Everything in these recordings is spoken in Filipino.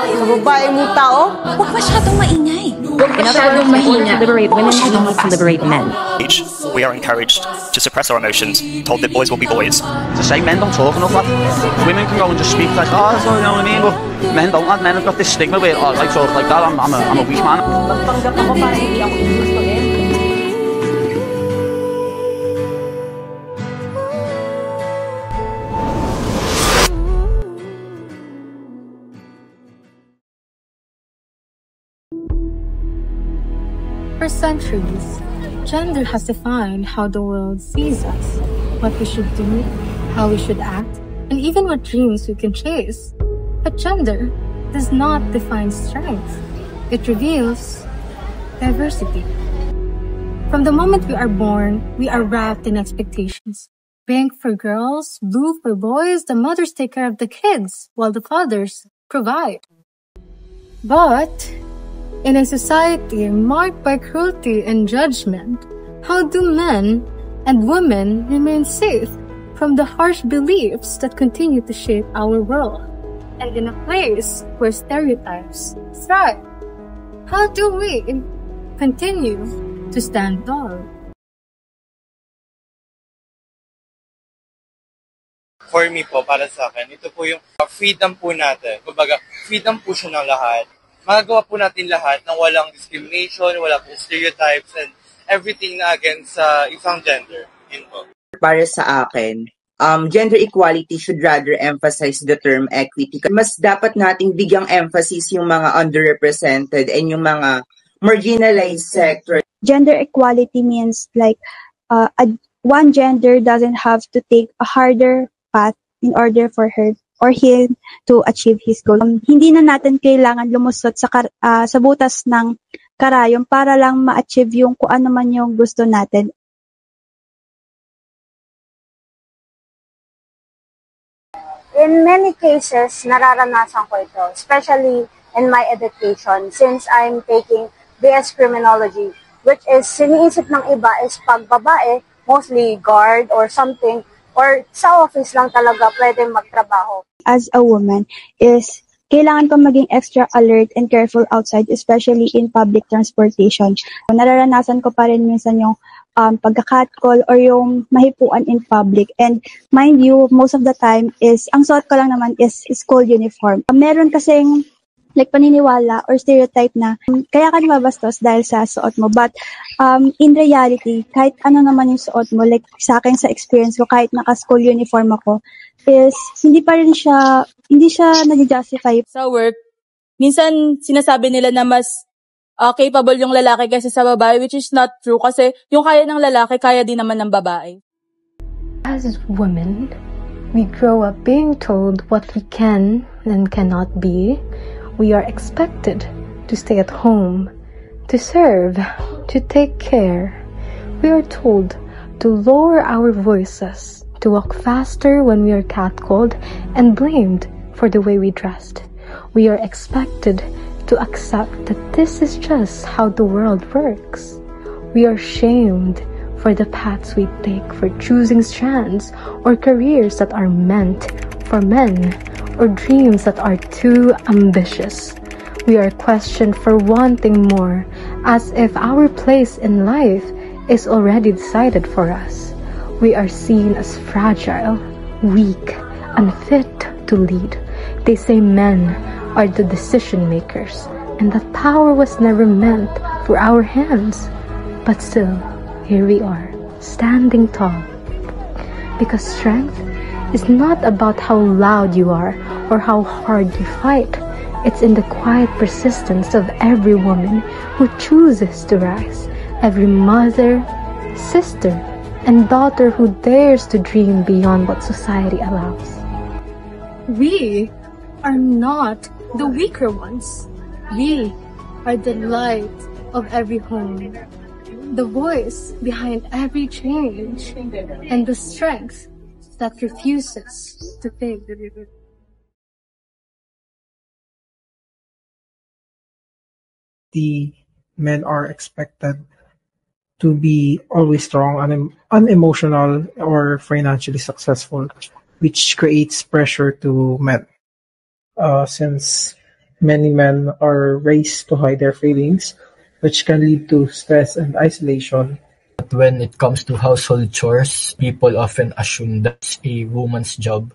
Sa babae mo tao? Huwag masyadong maingay. In other words, in order to liberate women, we need to liberate men. We are encouraged to suppress our emotions, told that boys will be boys. To say men don't talk enough, lad. Women can go and just speak like, oh, so, you know what I mean? But men don't, lad. Men have got this stigma where, oh, I talk like that, I'm a weak man. Magpanggap ako para hindi ako gustuhin. For centuries, gender has defined how the world sees us, what we should do, how we should act, and even what dreams we can chase. But gender does not define strength. It reveals diversity. From the moment we are born, we are wrapped in expectations. Pink for girls, blue for boys, the mothers take care of the kids, while the fathers provide. But in a society marked by cruelty and judgment, how do men and women remain safe from the harsh beliefs that continue to shape our world? And in a place where stereotypes thrive, how do we continue to stand tall? For me po, para sa akin, ito po yung freedom po natin. Kumbaga, freedom po siya ng lahat. Magagawa po natin lahat ng walang discrimination, wala pong stereotypes, and everything na against isang gender. Yun po. Para sa akin, gender equality should rather emphasize the term equity. Mas dapat nating bigyang emphasis yung mga underrepresented and yung mga marginalized sector. Gender equality means like one gender doesn't have to take a harder path in order for her or him to achieve his goal. Hindi na natin kailangan lumusot sa butas ng karayom para lang ma-achieve yung kung ano man yung gusto natin. In many cases, nararanasan ko ito, especially in my education since I'm taking BS Criminology, which is siniisip ng iba is pag babae, mostly guard or something, or sa office lang talaga pwede magtrabaho. As a woman is kailangan ko maging extra alert and careful outside, especially in public transportation. Nararanasan ko pa rin minsan yung pagka-catcall or yung mahipuan in public. And mind you, most of the time is, ang suot ko lang naman is school uniform. Meron kasing like paniniwala or stereotype na kaya ka nababastos dahil sa suot mo. But in reality, kahit ano naman yung suot mo, like sa akin sa experience ko, kahit naka-school uniform ako, is hindi siya nag-justify. Sa work, minsan sinasabi nila na mas capable yung lalaki kaysa sa babae, which is not true kasi yung kaya ng lalaki, kaya din naman ng babae. As women, we grow up being told what we can and cannot be. We are expected to stay at home, to serve, to take care. We are told to lower our voices, to walk faster when we are catcalled and blamed for the way we dressed. We are expected to accept that this is just how the world works. We are shamed for the paths we take, for choosing strands or careers that are meant for men, or dreams that are too ambitious. We are questioned for wanting more, as if our place in life is already decided for us. We are seen as fragile, weak, unfit to lead. They say men are the decision makers, and that power was never meant for our hands. But still, here we are, standing tall. Because strength is not about how loud you are or how hard you fight. It's in the quiet persistence of every woman who chooses to rise, every mother, sister, and daughter who dares to dream beyond what society allows. We are not the weaker ones. We are the light of every home, the voice behind every change, and the strength that refuses to fade. The men are expected to be always strong, unemotional, or financially successful, which creates pressure to men. Since many men are raised to hide their feelings, which can lead to stress and isolation. But when it comes to household chores, people often assume that's a woman's job.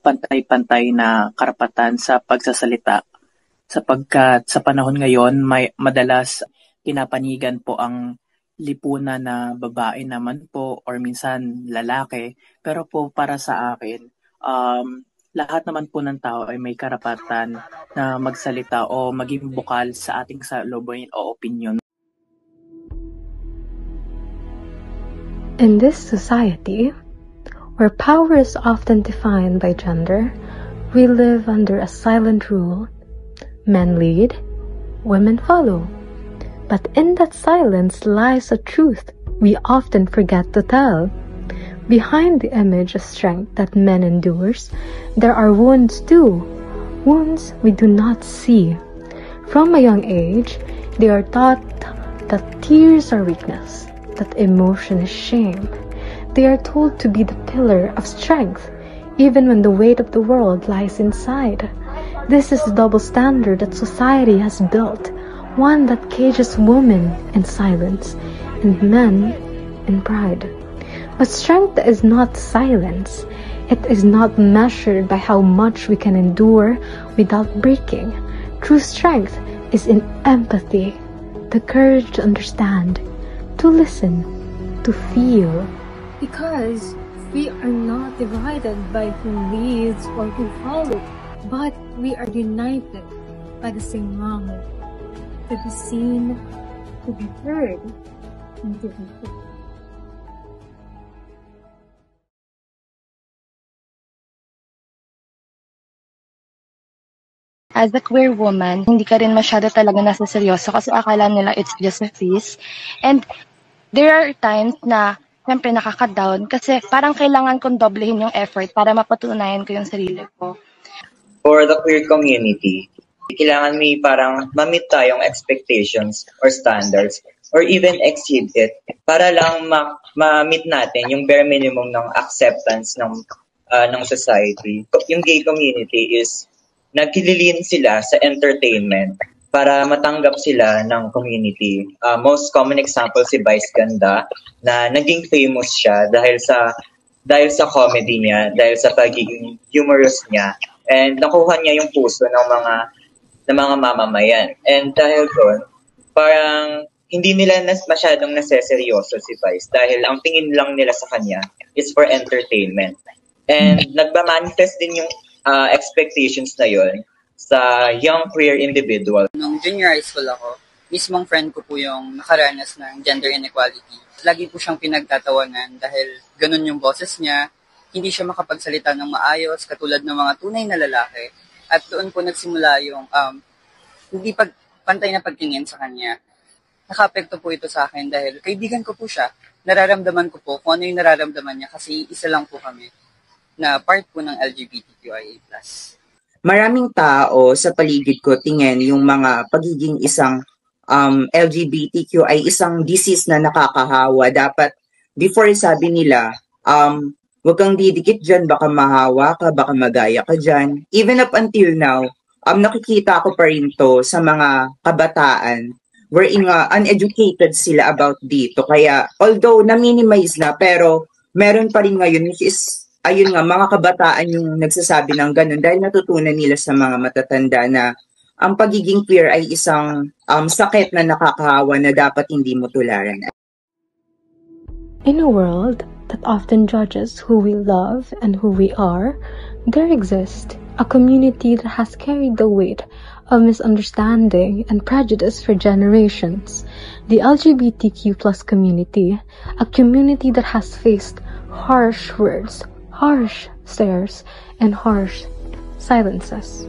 Pantay-pantay na karapatan sa pagsasalita sapagkat sa panahon ngayon may madalas pinapanigan po ang lipunan na babae naman po or minsan lalaki, pero po para sa akin lahat naman po ng tao ay may karapatan na magsalita o maging bukal sa ating saloobin o opinion. In this society, where power is often defined by gender, we live under a silent rule. Men lead, women follow. But in that silence lies a truth we often forget to tell. Behind the image of strength that men endures, there are wounds too, wounds we do not see. From a young age, they are taught that tears are weakness, that emotion is shame. They are told to be the pillar of strength, even when the weight of the world lies inside. This is the double standard that society has built, one that cages women in silence and men in pride. But strength is not silence. It is not measured by how much we can endure without breaking. True strength is in empathy, the courage to understand, to listen, to feel. Because we are not divided by who leads or who follows, but we are united by the same longing to be seen, to be heard, and to be heard. As a queer woman, hindi ka rin masyado talaga nasa seryoso kasi akala nila it's just a phase. And there are times na siyempre nakaka-down kasi parang kailangan kong doblehin yung effort para mapatunayan ko yung sarili ko. For the queer community, kailangan may parang ma-meet tayong expectations or standards or even exceed it para lang ma-meet natin yung bare minimum ng acceptance ng society. Yung gay community is nagkililin sila sa entertainment para matanggap sila ng community. Most common example si Vice Ganda na naging famous siya dahil sa comedy niya, dahil sa pagiging humorous niya, and nakuha niya yung puso ng mga mamamayan. And dahil doon, parang hindi nila masyadong naseseryoso si Vice dahil ang tingin lang nila sa kanya is for entertainment. And nagba-manifest din yung expectations na yon sa young queer individual. Nung junior high school ako, mismong friend ko po yung nakaranas ng gender inequality. Lagi po siyang pinagtatawanan dahil ganun yung boses niya, hindi siya makapagsalita ng maayos katulad ng mga tunay na lalaki. At doon po nagsimula yung hindi pantay na pagtingin sa kanya. Naka-apekto po ito sa akin dahil kaibigan ko po siya. Nararamdaman ko po kung ano yung nararamdaman niya kasi isa lang po kami na part po ng LGBTQIA+. Maraming tao sa paligid ko tingin yung mga pagiging isang LGBTQ ay isang disease na nakakahawa. Dapat, before sabi nila, huwag kang didikit dyan, baka mahawa ka, baka magaya ka dyan. Even up until now, nakikita ko pa rin to sa mga kabataan wherein uneducated sila about dito. Kaya, although na-minimize na, pero meron pa rin ngayon, which is ayun nga, mga kabataan yung nagsasabi ng ganun dahil natutunan nila sa mga matatanda na ang pagiging queer ay isang sakit na nakakahawa na dapat hindi mo tularan. In a world that often judges who we love and who we are, there exists a community that has carried the weight of misunderstanding and prejudice for generations. The LGBTQ+ community, a community that has faced harsh words, harsh stares, and harsh silences.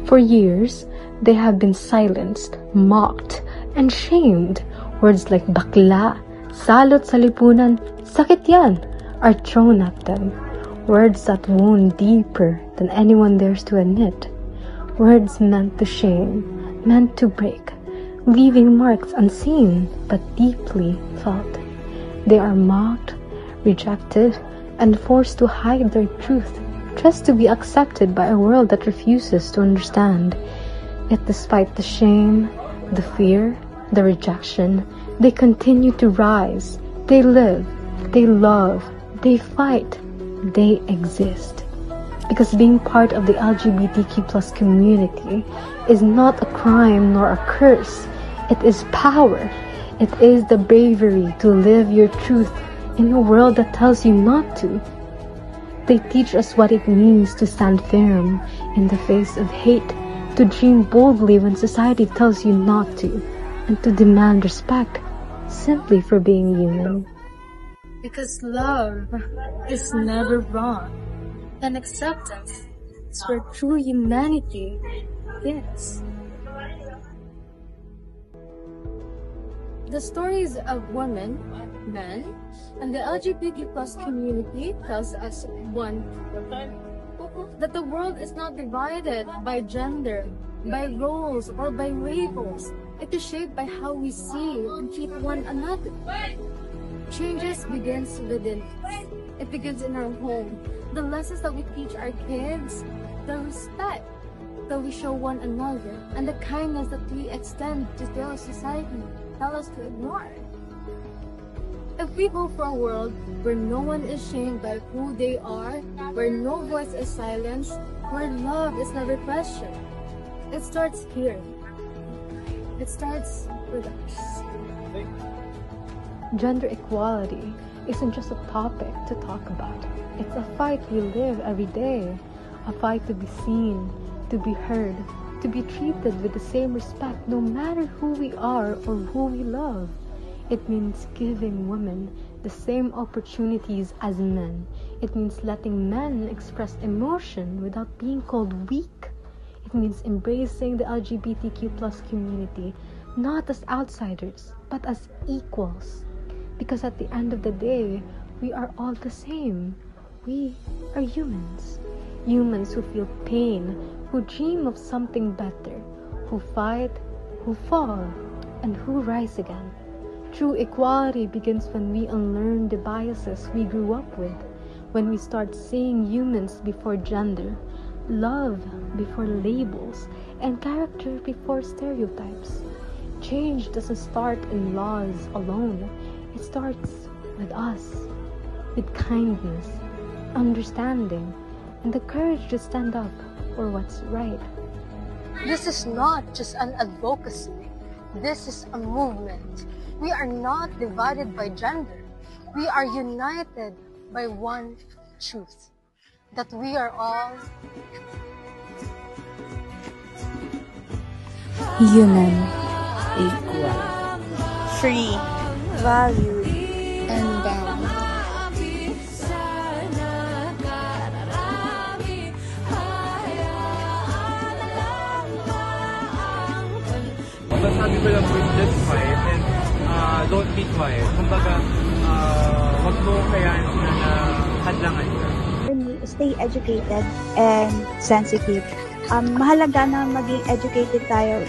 For years, they have been silenced, mocked, and shamed. Words like bakla, salot sa lipunan, sakit yan, are thrown at them. Words that wound deeper than anyone dares to admit. Words meant to shame, meant to break, leaving marks unseen but deeply felt. They are mocked, rejected, and forced to hide their truth just to be accepted by a world that refuses to understand. Yet despite the shame, the fear, the rejection, they continue to rise. They live, they love, they fight, they exist. Because being part of the LGBTQ+ community is not a crime nor a curse. It is power. It is the bravery to live your truth in a world that tells you not to. They teach us what it means to stand firm in the face of hate, to dream boldly when society tells you not to, and to demand respect simply for being human. Because love is never wrong, and acceptance is where true humanity is. The stories of women, men, and the LGBT+ community tells us one, that the world is not divided by gender, by roles, or by labels. It is shaped by how we see and treat one another. Changes begins within us. It begins in our home. The lessons that we teach our kids, the respect that we show one another, and the kindness that we extend to the society tell us to ignore. If we hope for a world where no one is shamed by who they are, where no voice is silenced, where love is never questioned, it starts here. It starts with us. Gender equality isn't just a topic to talk about. It's a fight we live every day. A fight to be seen, to be heard, to be treated with the same respect no matter who we are or who we love. It means giving women the same opportunities as men. It means letting men express emotion without being called weak. It means embracing the LGBTQ+ community not as outsiders, but as equals. Because at the end of the day, we are all the same. We are humans. Humans who feel pain, who dream of something better, who fight, who fall, and who rise again. True equality begins when we unlearn the biases we grew up with, when we start seeing humans before gender, love before labels, and character before stereotypes. Change doesn't start in laws alone. It starts with us, with kindness, understanding, and the courage to stand up for what's right. This is not just an advocacy. This is a movement. We are not divided by gender. We are united by one truth, that we are all Human, equal, free, valued, endowed. Masasabi ko lang po, just fight and don't be quiet. Kumbaga, wag mo kayaan sila na hadlangan ka. Stay educated and sensitive. Mahalaga na maging educated tayo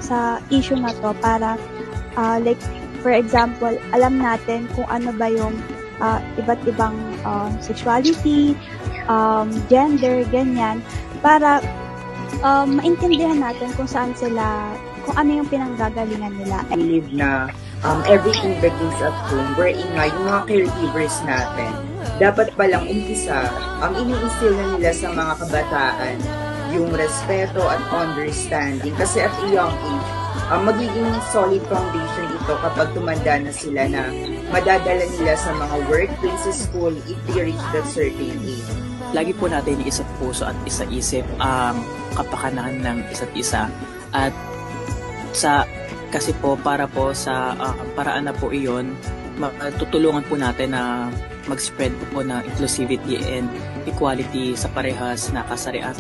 sa issue na to para like for example, alam natin kung ano ba yung iba't ibang sexuality, gender, ganyan, para maintindihan natin kung saan sila, kung ano yung pinanggagalingan nila. I believe na everything begins at home, wherein nga yung mga caregivers natin, dapat palang umpisa, ini-instill na nila sa mga kabataan yung respeto at understanding. Kasi at a young age, magiging solid foundation ito kapag tumanda na sila na madadala nila sa mga workplaces, school, if they reach that certain age. Lagi po natin isa't puso at isa-isip ang kapakanan ng isa't isa. At kasi po para po sa paraan na po iyon, tutulungan po natin na mag-spread po ng inclusivity and equality sa parehas na kasarian.